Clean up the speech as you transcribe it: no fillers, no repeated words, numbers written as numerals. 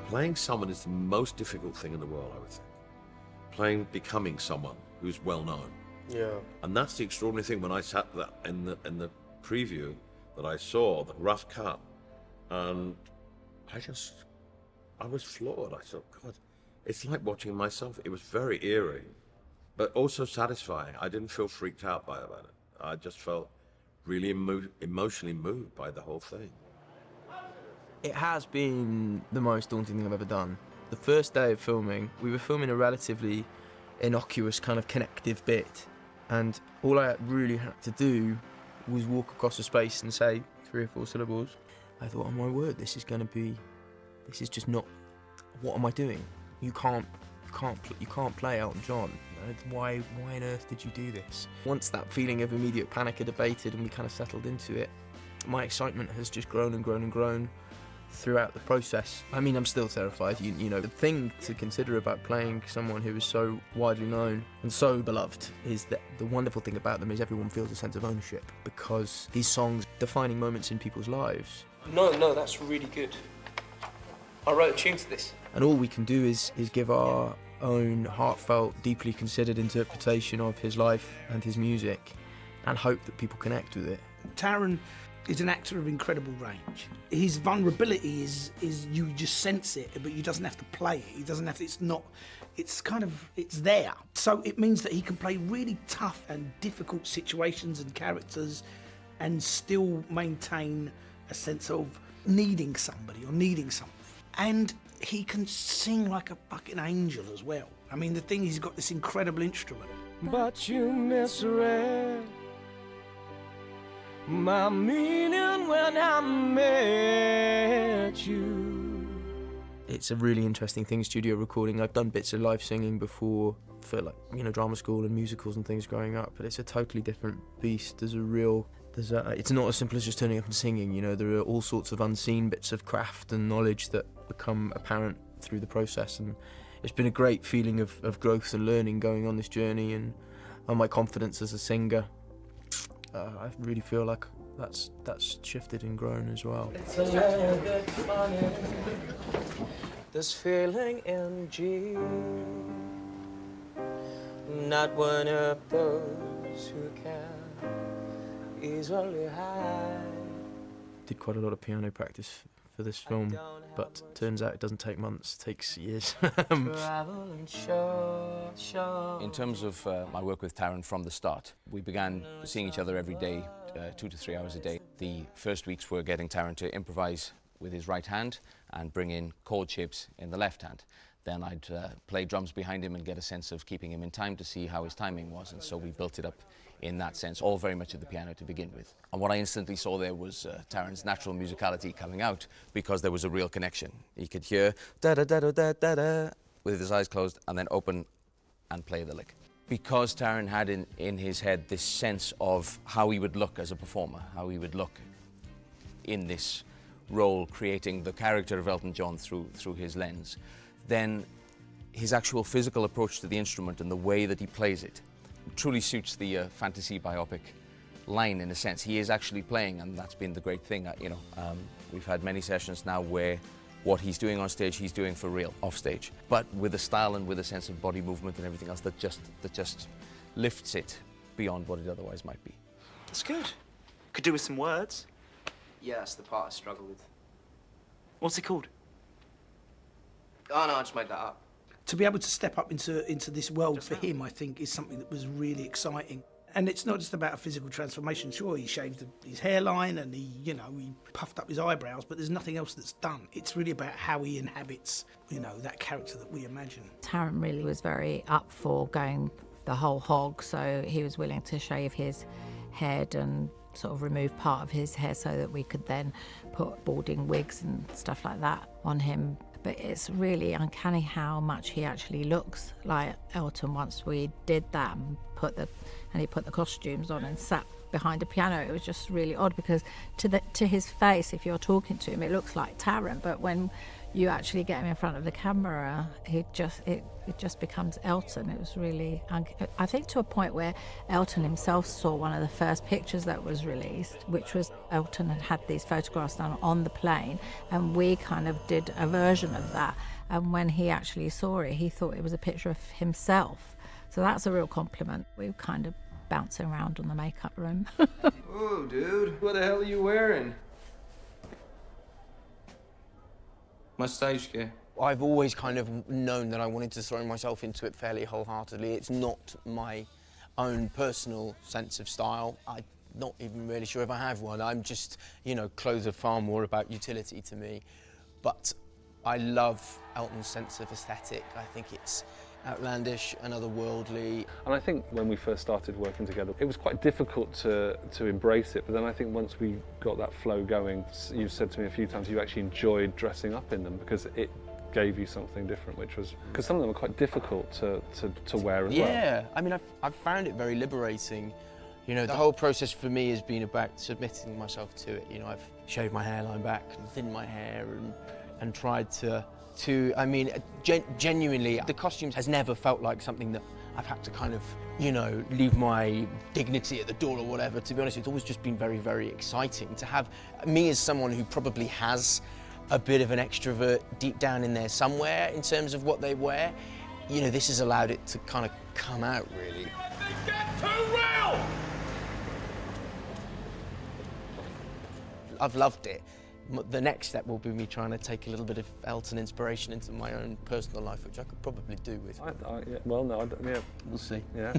Playing someone is the most difficult thing in the world, I would think. Becoming someone who's well known. Yeah. And that's the extraordinary thing. When I sat that in the preview that I saw, the rough cut, and I was floored. I thought, God, it's like watching myself. It was very eerie, but also satisfying. I didn't feel freaked out by it. I just felt really emotionally moved by the whole thing. It has been the most daunting thing I've ever done. The first day of filming, we were filming a relatively innocuous kind of connective bit, and all I really had to do was walk across the space and say 3 or 4 syllables. I thought, oh my word, this is just not, what am I doing? You can't play Elton John. Why on earth did you do this? Once that feeling of immediate panic had abated and we kind of settled into it, my excitement has just grown and grown and grown throughout the process. I mean, I'm still terrified. You know, the thing to consider about playing someone who is so widely known and so beloved is that the wonderful thing about them is everyone feels a sense of ownership, because these songs are defining moments in people's lives. No, that's really good. I wrote a tune to this. And all we can do is give our own heartfelt, deeply considered interpretation of his life and his music, and hope that people connect with it. Taron is an actor of incredible range. His vulnerability is you just sense it, but he doesn't have to play it. He doesn't have to, it's there. So it means that he can play really tough and difficult situations and characters and still maintain a sense of needing somebody or needing something. And he can sing like a fucking angel as well. I mean, the thing is, he's got this incredible instrument. But you misread my meaning when I met you. It's a really interesting thing, studio recording. I've done bits of live singing before for, like, you know, drama school and musicals and things growing up, but it's a totally different beast. It's not as simple as just turning up and singing, you know. There are all sorts of unseen bits of craft and knowledge that become apparent through the process, and it's been a great feeling of growth and learning going on this journey, and my confidence as a singer, I really feel like that's shifted and grown as well. It's a little bit funny, this feeling in G, not one of those who can easily hide. Did quite a lot of piano practice for this film, but turns out it doesn't take months, it takes years. In terms of my work with Taron from the start, we began seeing each other every day, 2 to 3 hours a day. The first weeks were getting Taron to improvise with his right hand and bring in chord shapes in the left hand. Then I'd play drums behind him and get a sense of keeping him in time to see how his timing was, and so we built it up in that sense, all very much at the piano to begin with. And what I instantly saw there was Taron's natural musicality coming out, because there was a real connection. He could hear da-da-da-da-da-da with his eyes closed and then open and play the lick. Because Taron had in his head this sense of how he would look as a performer, how he would look in this role, creating the character of Elton John through his lens, then his actual physical approach to the instrument and the way that he plays it truly suits the fantasy biopic line, in a sense. He is actually playing, and that's been the great thing. We've had many sessions now where what he's doing on stage, he's doing for real off stage, but with a style and with a sense of body movement and everything else that just lifts it beyond what it otherwise might be. That's good. Could do with some words. Yeah, that's the part I struggle with. What's it called? Oh no, I just made that up. To be able to step up into this world for him, I think, is something that was really exciting. And it's not just about a physical transformation. Sure, he shaved his hairline and he puffed up his eyebrows, but there's nothing else that's done. It's really about how he inhabits, that character that we imagine. Taron really was very up for going the whole hog, so he was willing to shave his head and sort of remove part of his hair so that we could then put balding wigs and stuff like that on him. But it's really uncanny how much he actually looks like Elton once we did that and he put the costumes on and sat behind a piano. It was just really odd, because to his face, if you're talking to him, it looks like Taron, but when you actually get him in front of the camera, it just becomes Elton. It was really, I think, to a point where Elton himself saw one of the first pictures that was released, which was Elton had these photographs done on the plane, and we kind of did a version of that. And when he actually saw it, he thought it was a picture of himself. So that's a real compliment. We were kind of bouncing around on the makeup room. Whoa, dude, what the hell are you wearing? My stage gear. I've always kind of known that I wanted to throw myself into it fairly wholeheartedly. It's not my own personal sense of style. I'm not even really sure if I have one. I'm just, you know, clothes are far more about utility to me. But I love Elton's sense of aesthetic. I think it's outlandish and otherworldly. And I think when we first started working together, it was quite difficult to embrace it, but then I think once we got that flow going, you've said to me a few times you actually enjoyed dressing up in them because it gave you something different, which was, because some of them are quite difficult to wear as well. Yeah, I mean, I've found it very liberating. You know, the whole process for me has been about submitting myself to it. You know, I've shaved my hairline back and thinned my hair and tried to I mean, genuinely, the costumes has never felt like something that I've had to kind of, you know, leave my dignity at the door or whatever. To be honest, it's always just been very, very exciting to have me as someone who probably has a bit of an extrovert deep down in there somewhere in terms of what they wear. You know, this has allowed it to kind of come out, really. I've loved it. The next step will be me trying to take a little bit of Elton inspiration into my own personal life, which I could probably do with. Yeah, well, no, yeah. We'll see. Yeah.